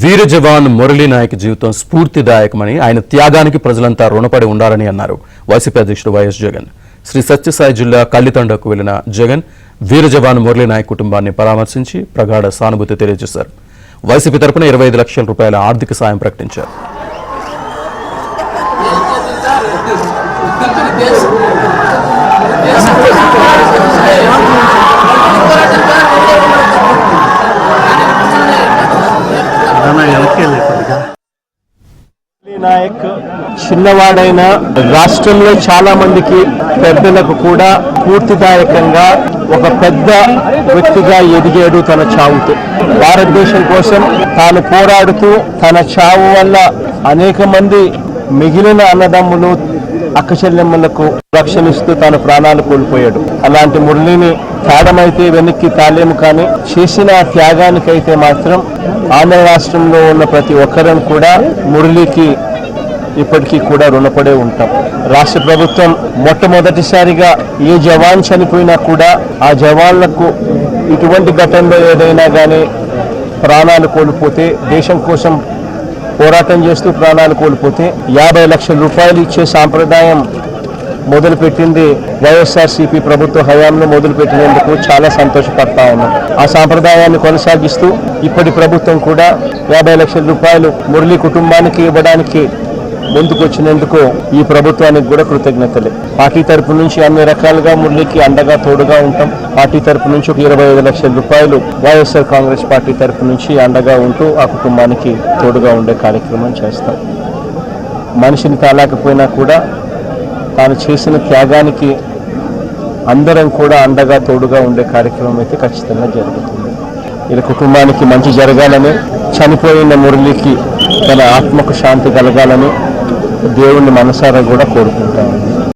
వీర జవాన్ మురళీ నాయక్ జీవితం స్ఫూర్తిదాయకమని ఆయన త్యాగానికి ప్రజలంతా రుణపడి ఉండాలని అన్నారు వైసీపీ అధ్యక్షుడు వైఎస్ జగన్. శ్రీ సత్యసాయి జిల్లా కల్లితండకు వెళ్లిన జగన్ వీర జవాన్ మురళీ నాయక్ కుటుంబాన్ని పరామర్శించి ప్రగాఢ సానుభూతి తెలియజేశారు. వైసీపీ తరపున 25 లక్షల రూపాయల ఆర్థిక సాయం ప్రకటించారు. నాయక్ చిన్నవాడైన రాష్ట్రంలో చాలా మందికి పెద్దలకు కూడా పూర్తిదాయకంగా ఒక పెద్ద వ్యక్తిగా ఎదిగాడు. తన చావుతో భారతదేశం కోసం తాను పోరాడుతూ తన చావు వల్ల అనేక మంది మిగిలిన అన్నదమ్ములు అక్క చెల్లెమ్మలకు రక్షణిస్తూ తన ప్రాణాలు కోల్పోయాడు. అలాంటి మురళిని త్యాగమైతే వెనక్కి తాలేము, కానీ చేసిన త్యాగానికైతే మాత్రం ఆంధ్ర రాష్ట్రంలో ఉన్న ప్రతి ఒక్కరం కూడా మురళికి ఇప్పటికీ కూడా రుణపడే ఉంటాం. రాష్ట్ర ప్రభుత్వం మొట్టమొదటిసారిగా ఏ జవాన్ చనిపోయినా కూడా ఆ జవాన్లకు ఇటువంటి ఘటనలో ఏదైనా కానీ ప్రాణాలు కోల్పోతే, దేశం కోసం పోరాటం చేస్తూ ప్రాణాలు కోల్పోతే 50 లక్షల రూపాయలు ఇచ్చే సాంప్రదాయం మొదలుపెట్టింది వైఎస్ఆర్సీపీ ప్రభుత్వ హయాంలో. మొదలుపెట్టినందుకు చాలా సంతోషపడతా ఉన్నాం. ఆ సాంప్రదాయాన్ని కొనసాగిస్తూ ఇప్పటి ప్రభుత్వం కూడా 50 లక్షల రూపాయలు మురళి కుటుంబానికి ఇవ్వడానికి ముందుకొచ్చినందుకు ఈ ప్రభుత్వానికి కూడా కృతజ్ఞతలే. పార్టీ తరపు నుంచి అన్ని రకాలుగా మురళికి అండగా తోడుగా ఉంటాం. పార్టీ తరపు నుంచి 25 లక్షల రూపాయలు వైఎస్ఆర్ కాంగ్రెస్ పార్టీ తరపు నుంచి అండగా ఉంటూ ఆ కుటుంబానికి తోడుగా ఉండే కార్యక్రమం చేస్తాం. మనిషిని తాలేకపోయినా కూడా తాను చేసిన త్యాగానికి అందరం కూడా అండగా తోడుగా ఉండే కార్యక్రమం అయితే ఖచ్చితంగా జరుగుతుంది. ఇలా కుటుంబానికి మంచి జరగాలని, చనిపోయిన మురళికి తన ఆత్మకు శాంతి కలగాలని దేవుణ్ణి మనసారా కూడా కోరుకుంటాను.